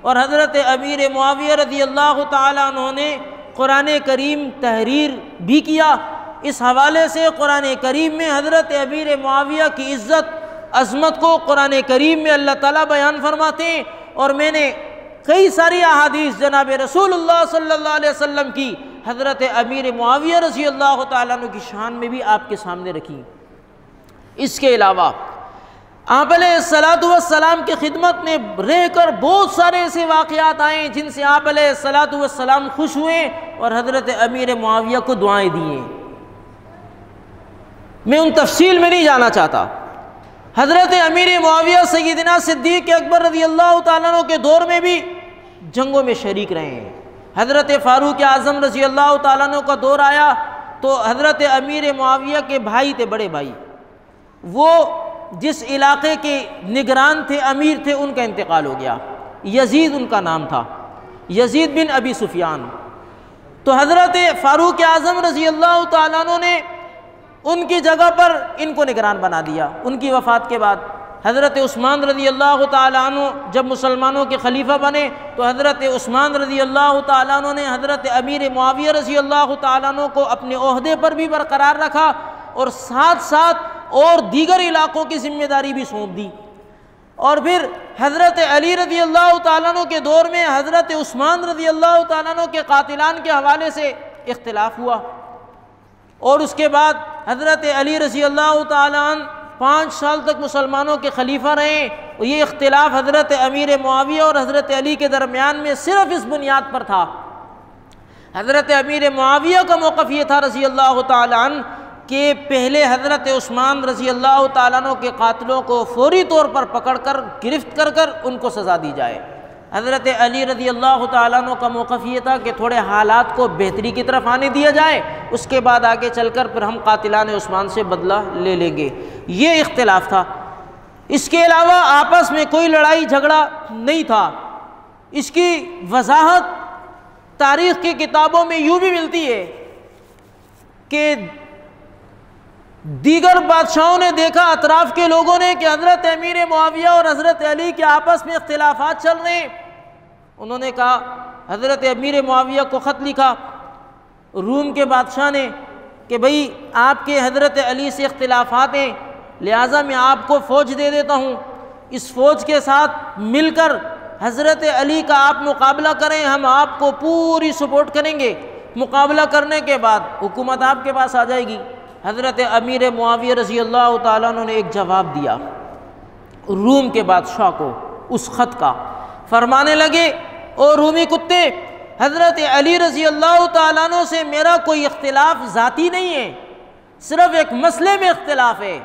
और हज़रत अमीर मुआविया रज़ी अल्लाह ताला अन्हु ने कुरान करीम तहरीर भी किया। इस हवाले से कुरान करीम में हज़रत अमीर मुआविया की इज़्ज़त अज़मत को कुरान करीम में अल्लाह ताला बयान फरमाते हैं। और मैंने कई सारी अहादीस जनाब रसूलुल्लाह सल्लल्लाहु अलैहि वसल्लम की हज़रत अमीर मुआविया रज़ी अल्लाह ताला अन्हु की शान में भी आपके सामने रखी। इसके अलावा आप अलैहिस्सलातु वस्सलाम की खिदमत में रहकर बहुत सारे ऐसे वाक़यात आए जिनसे आप अलैहिस्सलातु वस्सलाम खुश हुए और हज़रत अमीर मुआविया को दुआएं दिए। मैं उन तफसील में नहीं जाना चाहता। हज़रत अमीर मुआविया सय्यदना सिद्दीक़ अकबर रज़ी अल्लाह ताला अन्हु के दौर में भी जंगों में शरीक रहे हैं। हज़रत फ़ारूक आज़म रज़ी अल्लाह ताला अन्हु का दौर आया तो हज़रत अमीर मुआविया के भाई थे, बड़े भाई, वो जिस इलाक़े के निगरान थे, अमीर थे, उनका इंतकाल हो गया। यज़ीद उनका नाम था, यज़ीद बिन अबी सुफ़ियान। तो हज़रत फ़ारूक आज़म रज़ी अल्लाह ताला अन्हु ने उनकी जगह पर इनको निगरान बना दिया। उनकी वफ़ात के बाद हज़रत उस्मान रज़ी अल्लाह ताला अन्हु जब मुसलमानों के खलीफा बने तो हज़रत उस्मान रज़ी अल्लाह ताला अन्हु ने हज़रत अमीर मुआविया रज़ी अल्लाह ताला अन्हु को अपने ओहदे पर भी बरकरार रखा और साथ साथ और दीगर इलाक़ों की ज़िम्मेदारी भी सौंप दी। और फिर हज़रत अली रज़ी अल्लाह ताला अन्हु के दौर में हज़रत उस्मान रज़ी अल्लाह ताला अन्हु के कातिलान के हवाले से इख्तिलाफ़ हुआ और उसके बाद हज़रत अली रज़ी अल्लाह ताला अन्हु 5 साल तक मुसलमानों के खलीफा रहे। और ये इख्तिलाफ़ हज़रत अमीर मुआविया और हज़रत अली के दरमियान में सिर्फ़ इस बुनियाद पर था। हज़रत अमीर मुआविया का मौक़िफ़ ये था रज़ी अल्लाह ताला अन्हु कि पहले हज़रत उस्मान रज़ी अल्लाह ताला अन्हु के कातिलों को फ़ौरी तौर पर पकड़ कर गिरफ़्त कर कर उनको सज़ा दी जाए। हज़रत अली रज़ी अल्लाह ताला अन्हु का मौक़िफ़ ये था कि थोड़े हालात को बेहतरी की तरफ आने दिया जाए, उसके बाद आगे चलकर फिर हम कातिलान उस्मान से बदला ले लेंगे। ये इख्तिलाफ़ था। इसके अलावा आपस में कोई लड़ाई झगड़ा नहीं था। इसकी वजाहत तारीख़ की किताबों में यूँ भी मिलती है कि दीगर बादशाहों ने देखा, अतराफ़ के लोगों ने, कि हज़रत अमीर मुआविया और हज़रत अली के आपस में इख्तिलाफ़ात चल रहे हैं। उन्होंने कहा, हज़रत अमीर मुआविया को ख़त लिखा रूम के बादशाह ने कि भाई आपके हज़रत अली से इख्तिलाफ़ात हैं, लिहाजा मैं आपको फ़ौज दे देता हूँ, इस फ़ौज के साथ मिलकर हज़रत अली का आप मुकाबला करें, हम आपको पूरी सपोर्ट करेंगे। मुकाबला करने के बाद हुकूमत आपके पास आ जाएगी। हज़रत अमीर मुआविया रज़ी अल्लाह ताला अन्हु ने एक जवाब दिया रूम के बादशाह को उस ख़त का। फरमाने लगे, ओ रूमी कुत्ते, हज़रत अली रज़ी अल्लाह ताला अन्हु से मेरा कोई इख्तिलाफ़ ज़ाती नहीं है, सिर्फ़ एक मसले में इख्तिलाफ़ है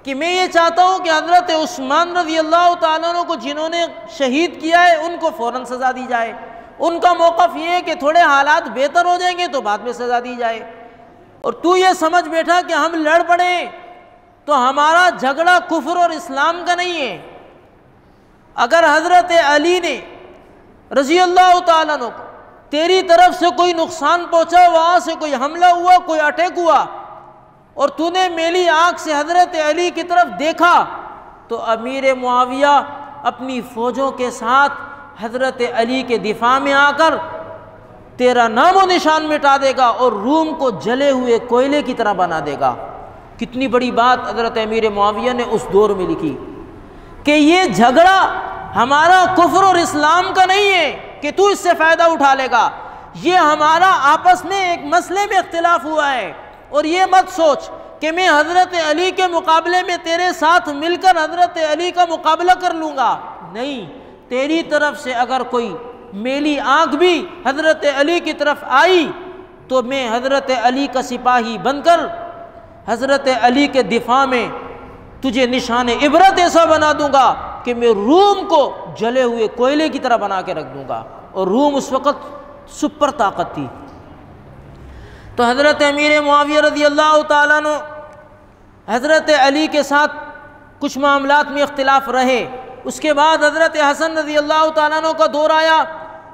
कि मैं ये चाहता हूँ कि हज़रत उस्मान रज़ी अल्लाह ताला अन्हु को जिन्होंने शहीद किया है उनको फ़ौरन सज़ा दी जाए। उनका मौक़िफ़ ये है कि थोड़े हालात बेहतर हो जाएंगे तो बाद में सज़ा दी जाए। और तू ये समझ बैठा कि हम लड़ पड़े तो हमारा झगड़ा कुफ्र और इस्लाम का नहीं है, अगर हज़रत अली ने रज़ी अल्लाह ताला अन्हु को तेरी तरफ से कोई नुकसान पहुँचा, वहाँ से कोई हमला हुआ, कोई अटैक हुआ और तूने मेरी आँख से हज़रत अली की तरफ देखा, तो अमीर मुआविया अपनी फ़ौजों के साथ हज़रत अली के दिफा में आकर तेरा नामो निशान मिटा देगा और रूम को जले हुए कोयले की तरह बना देगा। कितनी बड़ी बात हज़रत अमीर मुआविया ने उस दौर में लिखी कि ये झगड़ा हमारा कुफ्र और इस्लाम का नहीं है कि तू इससे फ़ायदा उठा लेगा, ये हमारा आपस में एक मसले में इख्तिलाफ हुआ है। और ये मत सोच कि मैं हज़रत अली के मुकाबले में तेरे साथ मिलकर हज़रत अली का मुकाबला कर लूँगा। नहीं, तेरी तरफ से अगर कोई मेरी आँख भी हज़रत अली की तरफ आई तो मैं हज़रत अली का सिपाही बनकर हज़रत अली के दिफा में तुझे निशान इबरत ऐसा बना दूंगा कि मैं रूम को जले हुए कोयले की तरह बना के रख दूंगा। और रूम उस वक़्त सुपर ताकत थी। तो हज़रत अमीर मुआविया रज़ी अल्लाह ताला अन्हु हज़रत अली के साथ कुछ मामलात में इख्तिलाफ रहे। उसके बाद हज़रत हसन रज़ी अल्लाह ताला अन्हु का दौर आया।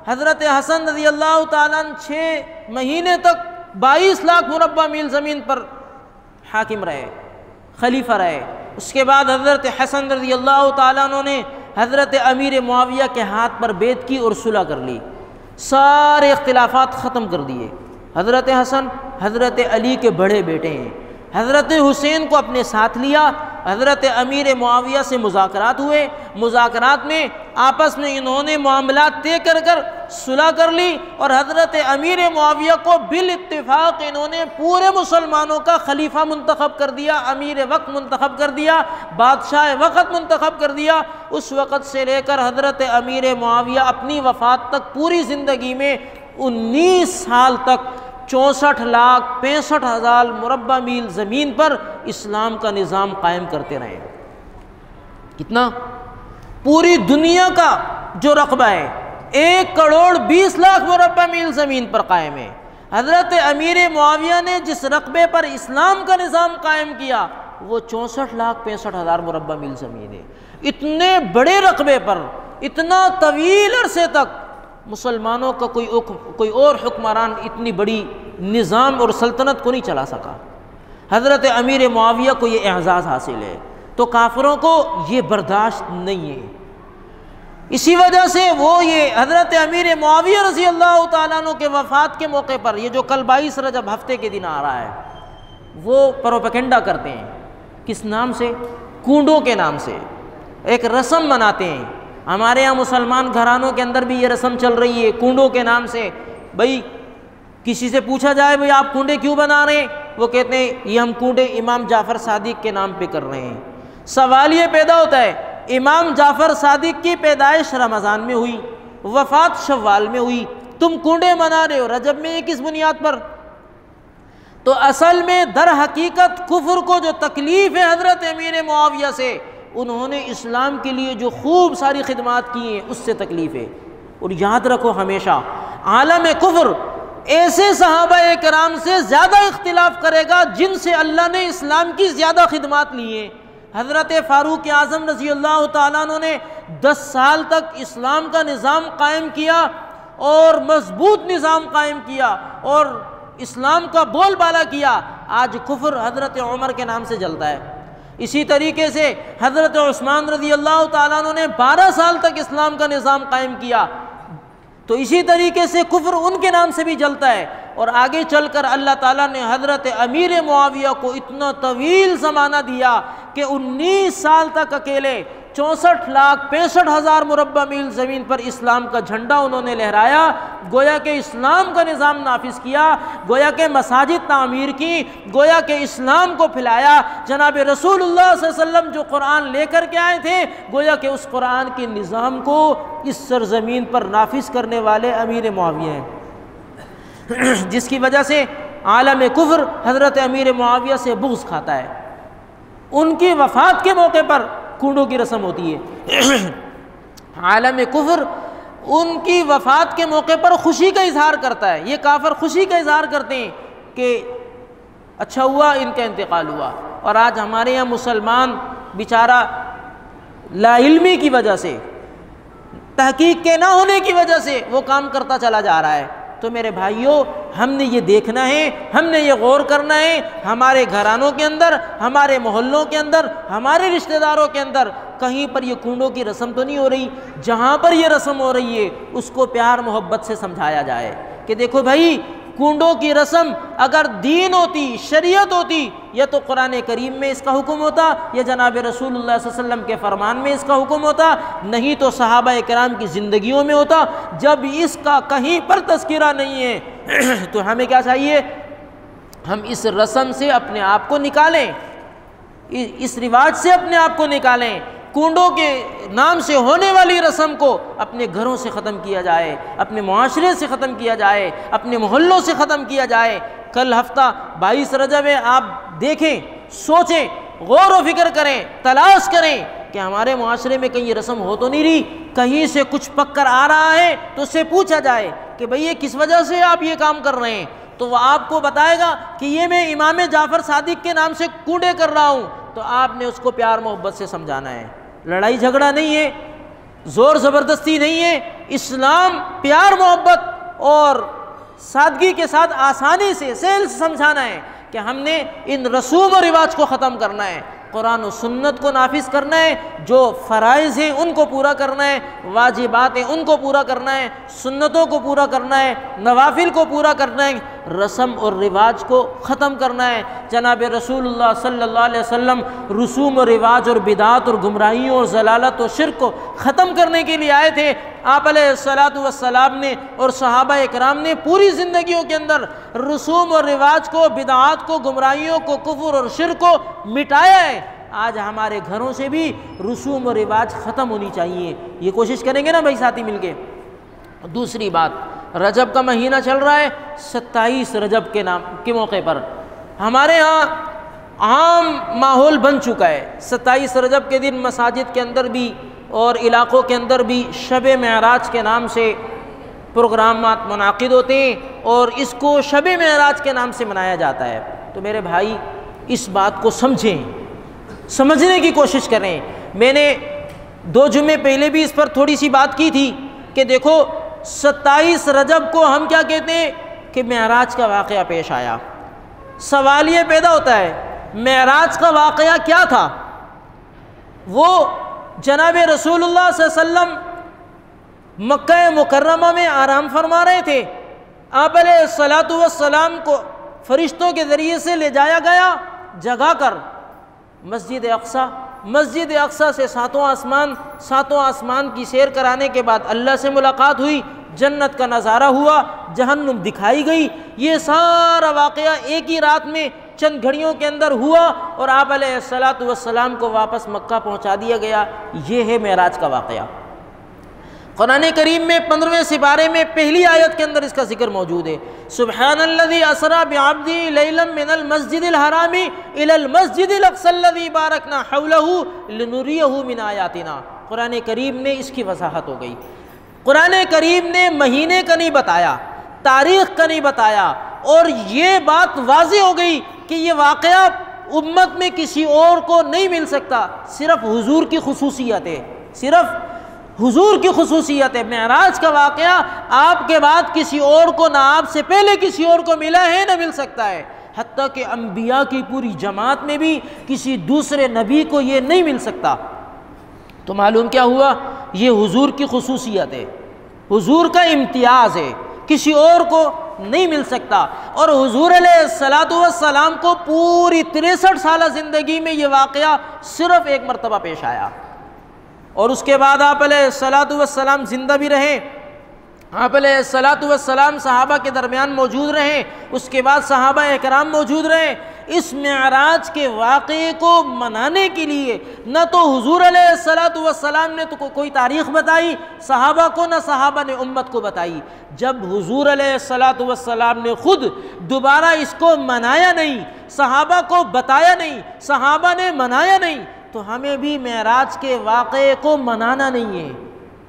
हज़रत हसन रज़ी अल्लाह ताला अन्हु 6 महीने तक 22 लाख मुरब्बा मील ज़मीन पर हाकिम रहे, खलीफा रहे। उसके बाद हज़रत हसन रज़ी अल्लाह ताला अन्हु ने हज़रत अमीर मुआविया के हाथ पर बैत की और सुलह कर ली, सारे इख्तिलाफ़ात ख़त्म कर दिए। हज़रत हसन हज़रत अली के बड़े बेटे हैं। हज़रत हुसैन को अपने साथ लिया। हज़रत अमीर मुआविया से मुज़ाकरात हुए। मुज़ाकरात में आपस में इन्होंने मामलात तय कर सुलह कर ली और हज़रत अमीर मुआविया को बिल इत्तिफ़ाक़ इन्होंने पूरे मुसलमानों का खलीफा मुंतखब कर दिया, अमीर वक्त मुंतखब कर दिया, बादशाह वक्त मुंतखब कर दिया। उस वक़्त से लेकर हज़रत अमीर मुआविया अपनी वफ़ात तक पूरी ज़िंदगी में 19 साल तक 64,65,000 मुरब्बा मील ज़मीन पर इस्लाम का निज़ाम कायम करते रहे। कितना? पूरी दुनिया का जो रकबा है 1,20,00,000 मुरब्बा मील ज़मीन पर कायम है। हज़रत अमीर मुआविया ने जिस रकबे पर इस्लाम का निज़ाम कायम किया वो 64,65,000 मुरब्बा मील ज़मीन है। इतने बड़े रकबे पर इतना तवील अरसे तक मुसलमानों का कोई और हुक्मरान इतनी बड़ी निज़ाम और सल्तनत को नहीं चला सका। हज़रत अमीर मुआविया को ये एजाज़ हासिल है, तो काफिरों को ये बर्दाश्त नहीं है। इसी वजह से वो ये हज़रत अमीर मुआविया रज़ी अल्लाह ताला अन्हु के वफ़ात के मौके पर ये जो कल 22 रजब हफ्ते के दिन आ रहा है वो प्रोपेगेंडा करते हैं। किस नाम से? कूंडों के नाम से एक रस्म मनाते हैं। हमारे यहाँ मुसलमान घरानों के अंदर भी ये रस्म चल रही है कूंडों के नाम से। भाई किसी से पूछा जाए भाई आप कूंडे क्यों बना रहे हैं, वो कहते हैं ये हम कूंडे इमाम जाफ़र सादिक के नाम पे कर रहे हैं। सवाल ये पैदा होता है इमाम जाफ़र सादिक की पैदाइश रमज़ान में हुई, वफ़ात शव्वाल में हुई, तुम कूंडे मना रहे हो रजब में, ये किस बुनियाद पर? तो असल में दर हकीकत कुफ्र को जो तकलीफ़ है हज़रत अमीर मुआविया से, उन्होंने इस्लाम के लिए जो खूब सारी खिदमात की हैं उससे तकलीफ़ है। और याद रखो हमेशा आलम कुफ्र ऐसे सहाबा किराम से ज़्यादा इख्तिलाफ करेगा जिनसे अल्लाह ने इस्लाम की ज़्यादा खिदमात ली हैं। हज़रत फ़ारूक आज़म रज़ी अल्लाह ताला अन्हु ने 10 साल तक इस्लाम का निज़ाम कायम किया और मजबूत निज़ाम कायम किया और इस्लाम का बोलबाला किया। आज कुफ्र हज़रत उमर के नाम से जलता है। इसी तरीके से हज़रत उस्मान रज़ी अल्लाह ताला अन्हु ने 12 साल तक इस्लाम का निज़ाम कायम किया। तो इसी तरीके से कुफ्र उनके नाम से भी जलता है। और आगे चलकर अल्लाह ताला ने हज़रत अमीर मुआविया को इतना तवील ज़माना दिया कि 19 साल तक अकेले 64,65,000 मुरब्बा मील ज़मीन पर इस्लाम का झंडा उन्होंने लहराया। गोया के इस्लाम का निज़ाम नाफिज किया, गोया के मसाजिद तामीर की, गोया के इस्लाम को फैलाया। जनाब रसूलुल्लाह सल्लल्लाहु अलैहि वसल्लम जो कुरान लेकर के आए थे, गोया के उस कुरान के निज़ाम को इस सरज़मीन पर नाफिज करने वाले अमीर मुआविया हैं, जिसकी वजह से आलम कुफ्र हज़रत अमीर मुआविया से बुग़्ज़ खाता है। उनकी वफ़ात के मौके पर कूंडों की रस्म होती है। आलम कुफ्र उनकी वफ़ात के मौके पर खुशी का इजहार करता है। ये काफिर खुशी का इजहार करते हैं कि अच्छा हुआ इनका इंतकाल हुआ। और आज हमारे यहाँ मुसलमान बेचारा लाइल्मी की वजह से तहकीक के ना होने की वजह से वो काम करता चला जा रहा है। तो मेरे भाइयों, हमने ये देखना है, हमने ये गौर करना है, हमारे घरानों के अंदर, हमारे मोहल्लों के अंदर, हमारे रिश्तेदारों के अंदर कहीं पर ये कूंडों की रस्म तो नहीं हो रही। जहाँ पर ये रस्म हो रही है उसको प्यार मोहब्बत से समझाया जाए कि देखो भाई, कूंडों की रस्म अगर दीन होती, शरीयत होती, या तो कुरान करीम में इसका हुक्म होता या जनाब रसूलुल्लाह सल्लल्लाहु अलैहि वसल्लम के फरमान में इसका हुक्म होता, नहीं तो सहाबा किराम की ज़िंदगियों में होता। जब इसका कहीं पर तज़किरा नहीं है तो हमें क्या चाहिए? हम इस रस्म से अपने आप को निकालें, इस रिवाज से अपने आप को निकालें। कूंडों के नाम से होने वाली रस्म को अपने घरों से ख़त्म किया जाए, अपने मुआशरे से ख़त्म किया जाए, अपने मोहल्लों से ख़त्म किया जाए। कल हफ्ता 22 रजब है, आप देखें, सोचें, गौर व फिक्र करें, तलाश करें कि हमारे मुआशरे में कहीं ये रस्म हो तो नहीं रही। कहीं से कुछ पककर आ रहा है तो उससे पूछा जाए कि भाई ये किस वजह से आप ये काम कर रहे हैं, तो वह आपको बताएगा कि ये मैं इमाम जाफ़र सादिक के नाम से कूड़े कर रहा हूँ। तो आपने उसको प्यार मोहब्बत से समझाना है। लड़ाई झगड़ा नहीं है, ज़ोर ज़बरदस्ती नहीं है। इस्लाम प्यार मोहब्बत और सादगी के साथ आसानी से सेल समझाना है कि हमने इन रसूम और रिवाज को ख़त्म करना है, कुरान और सुन्नत को नाफिज करना है, जो फ़राइज़ हैं उनको पूरा करना है, वाजिबात हैं उनको पूरा करना है, सुन्नतों को पूरा करना है, नवाफिल को पूरा करना है, रस्म और रिवाज को ख़त्म करना है। जनाब रसूलुल्लाह सल्लल्लाहु अलैहि वसल्लम रसूम और रिवाज और बिदात और गुमराहियों और ज़लालत और शिर्क को ख़त्म करने के लिए आए थे। आप अलैहिस्सलातु वस्सलाम ने और सहाबा इकराम ने पूरी ज़िंदगियों के अंदर रसूम और रिवाज को, बिदात को, गुमराहियों को, कुफ्र और शिर्क को मिटाया है। आज हमारे घरों से भी रसूम और रिवाज ख़त्म होनी चाहिए। ये कोशिश करेंगे ना भाई साथी मिलके। दूसरी बात, रजब का महीना चल रहा है, 27 रजब के मौके पर हमारे यहाँ आम माहौल बन चुका है। 27 रजब के दिन मसाजिद के अंदर भी और इलाक़ों के अंदर भी शब मेराज के नाम से प्रोग्रामात मुनाकिद होते हैं और इसको शब मेराज के नाम से मनाया जाता है। तो मेरे भाई, इस बात को समझें, समझने की कोशिश करें। मैंने 2 जुम्मे पहले भी इस पर थोड़ी सी बात की थी कि देखो, 27 रजब को हम क्या कहते हैं कि मेराज का वाक़या पेश आया। सवाल ये पैदा होता है, मेराज का वाक़या क्या था? वो जनाब रसूलुल्लाह सल्लल्लाहु अलैहि वसल्लम मक्का मुकर्रमा में आराम फरमा रहे थे। आप अलैहिस्सलातु वस्सलाम को फरिश्तों के ज़रिए से ले जाया गया, जगा कर मस्जिद अक़सा से सातों आसमान की सैर कराने के बाद अल्लाह से मुलाकात हुई, जन्नत का नज़ारा हुआ, जहन्नुम दिखाई गई। ये सारा वाक़या एक ही रात में चंद घड़ियों के अंदर हुआ और आप अलैहिस्सलातु वस्सलाम को वापस मक्का पहुँचा दिया गया। ये है मेराज का वाक़या। कुरान करीम में 15वें सिपारे में पहली आयत के अंदर इसका जिक्र मौजूद है। सुब्हानल्लज़ी असरा बिअब्दी लैलन मिनल मस्जिदिल हरामी इलल मस्जिदिल अक़सल्लज़ी बारकना हौलहु लिनुरियहु मिन आयातिना। कुरान करीम में इसकी वजाहत हो गई। कुरान करीम ने महीने का नहीं बताया, तारीख़ का नहीं बताया, और ये बात वाज़ेह हो गई कि ये वाक़या उम्मत में किसी और को नहीं मिल सकता, सिर्फ़ हुजूर की खुसूसियत है, सिर्फ़ हुजूर की खुसूसियत है। मेराज का वाक़या आपके बाद किसी और को, ना आपसे पहले किसी और को मिला है, ना मिल सकता है। हत्ता कि अंबिया की पूरी जमात में भी किसी दूसरे नबी को ये नहीं मिल सकता। तो मालूम क्या हुआ? ये हुजूर की खुसूसियत है, हुजूर का इम्तियाज़ है, किसी और को नहीं मिल सकता। और हुजूर अलैहिस्सलातु वस्सलाम को पूरी 63 साल ज़िंदगी में ये वाक़या सिर्फ़ एक मरतबा पेश आया और उसके बाद आप अलैहिस्सलातु वस्सलाम ज़िंदा भी रहे, आप अलैहिस्सलातु वस्सलाम सहाबा के दरमियान मौजूद रहे, उसके बाद सहाबा इकराम मौजूद रहे। इस मेराज के वाक़े को मनाने के लिए न तो हुजूर अलैहिस्सलातु वस्सलाम ने तो कोई तारीख़ बताई सहाबा को, न सहाबा ने उम्मत को बताई। जब हुजूर अलैहिस्सलातु वस्सलाम ने ख़ुद दोबारा इसको मनाया नहीं, सहाबा को बताया नहीं, सहाबा ने मनाया नहीं, तो हमें भी मेराज के वाक़े को मनाना नहीं है।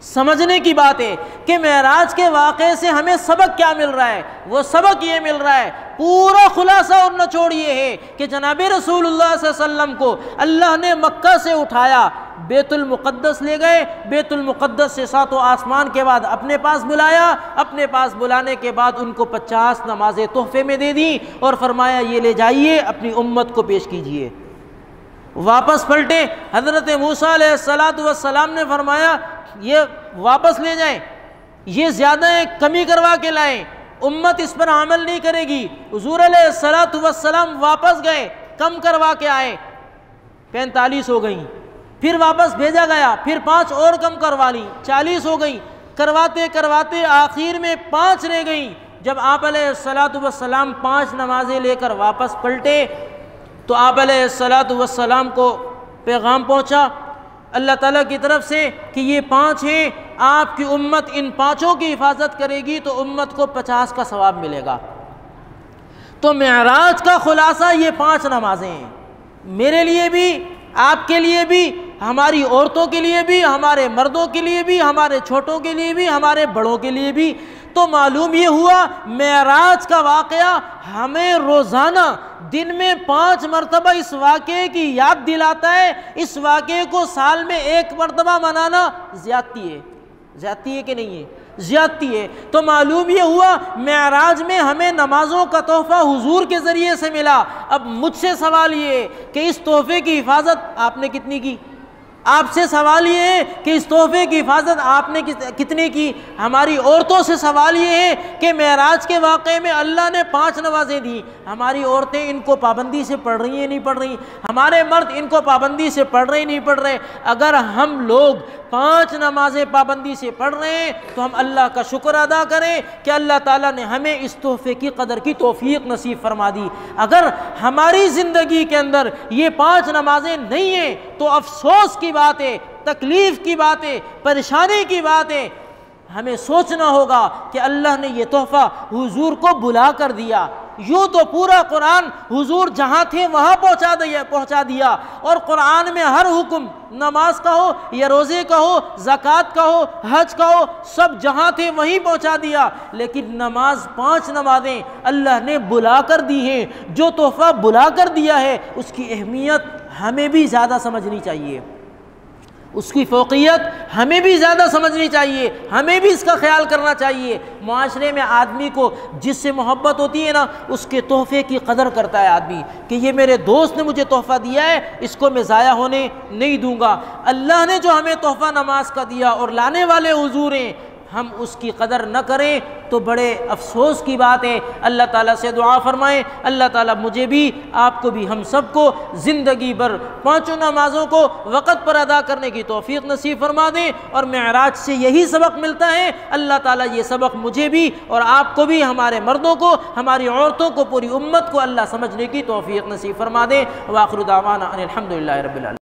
समझने की बात है कि मेराज के वाक़े से हमें सबक क्या मिल रहा है। वो सबक ये मिल रहा है, पूरा खुलासा और निचोड़ ये है कि जनाब रसूलुल्लाह सल्लल्लाहु अलैहि वसल्लम को अल्लाह ने मक्का से उठाया, बैतुल मुक़द्दस ले गए, बैतुल मुक़द्दस से सातों आसमान के बाद अपने पास बुलाया, अपने पास बुलाने के बाद उनको 50 नमाजें तोहफे में दे दी और फरमाया ये ले जाइए अपनी उम्मत को पेश कीजिए। वापस पलटे, हज़रत मूसा अलैहिस्सलातु वस्सलाम ने फरमाया ये वापस ले जाएं, ये ज़्यादा है, कमी करवा के लाएं, उम्मत इस पर अमल नहीं करेगी। हुज़ूर अलैहिस्सलातु वस्सलाम वापस गए, कम करवा के आए, 45 हो गई। फिर वापस भेजा गया, फिर 5 और कम करवा ली, 40 हो गई। करवाते करवाते आखिर में 5 रह गई। जब आप अलैहिस्सलातु वस्सलाम 5 नमाजें लेकर वापस पलटे तो आप अलैहिस्सलातु वस्सलाम को पैगाम पहुँचा अल्लाह ताला की तरफ से कि ये 5 हैं, आपकी उम्मत इन 5 की हिफाजत करेगी तो उम्मत को 50 का सवाब मिलेगा। तो मेराज का खुलासा ये 5 नमाजें हैं, मेरे लिए भी, आपके लिए भी, हमारी औरतों के लिए भी, हमारे मर्दों के लिए भी, हमारे छोटों के लिए भी, हमारे बड़ों के लिए भी। तो मालूम ये हुआ मेराज का वाक़या हमें रोज़ाना दिन में 5 मरतबा इस वाक़े की याद दिलाता है। इस वाक़े को साल में 1 मरतबा मनाना ज़्यादती है, ज़्यादती है कि नहीं है? ज़्यादती है। तो मालूम ये हुआ मेराज में हमें नमाज़ों का तोहफ़ा हुजूर के ज़रिए से मिला। अब मुझसे सवाल ये है कि इस तोहफ़े की हिफाजत आपने कितनी की? आपसे सवाल ये है कि इस तोहफे की हिफाजत आपने कितने की? हमारी औरतों से सवाल ये है कि मेराज के वाक़े में अल्लाह ने 5 नमाजें दी, हमारी औरतें इनको पाबंदी से पढ़ रही हैं नहीं पढ़ रही, हमारे मर्द इनको पाबंदी से पढ़ रहे नहीं पढ़ रहे। अगर हम लोग 5 नमाजें पाबंदी से पढ़ रहे हैं तो हम अल्लाह का शुक्र अदा करें कि अल्लाह ताला ने हमें इस तोहफे की कदर की तौफीक नसीब फरमा दी। अगर हमारी ज़िंदगी के अंदर ये 5 नमाजें नहीं हैं तो अफसोस की बात है, तकलीफ़ की बात है, परेशानी की बात है। हमें सोचना होगा कि अल्लाह ने ये तोहफ़ा हुजूर को बुला कर दिया। यूँ तो पूरा कुरान हुजूर जहाँ थे वहाँ पहुँचा दिया और कुरान में हर हुक्म, नमाज का हो या रोज़े का हो, ज़कात का हो, हज का हो, सब जहाँ थे वहीं पहुँचा दिया। लेकिन नमाज 5 नमाजें अल्लाह ने बुला कर दी हैं। जो तोहफ़ा बुला कर दिया है उसकी अहमियत हमें भी ज़्यादा समझनी चाहिए, उसकी फ़ौक़ियत हमें भी ज़्यादा समझनी चाहिए, हमें भी इसका ख्याल करना चाहिए। माशरे में आदमी को जिससे मोहब्बत होती है ना, उसके तोहफ़े की कदर करता है आदमी कि ये मेरे दोस्त ने मुझे तोहफ़ा दिया है, इसको मैं ज़ाया होने नहीं दूँगा। अल्लाह ने जो हमें तोहफ़ा नमाज का दिया और लाने वाले हुजूर हैं, हम उसकी कदर न करें तो बड़े अफसोस की बात है। अल्लाह ताला से दुआ फरमाएं, अल्लाह ताला मुझे भी, आपको भी, हम सबको ज़िंदगी भर 5 नमाज़ों को वक़्त पर अदा करने की तौफ़ीक़ नसीब फरमा दें। और मेराज से यही सबक मिलता है। अल्लाह ताला ये सबक मुझे भी और आपको भी, हमारे मर्दों को, हमारी औरतों को, पूरी उम्मत को अल्लाह समझने की तौफ़ीक़ नसीब फरमा दें। व आखिर दावाना अनिल हम्दुलिल्लाहि रब्बिल आलमीन।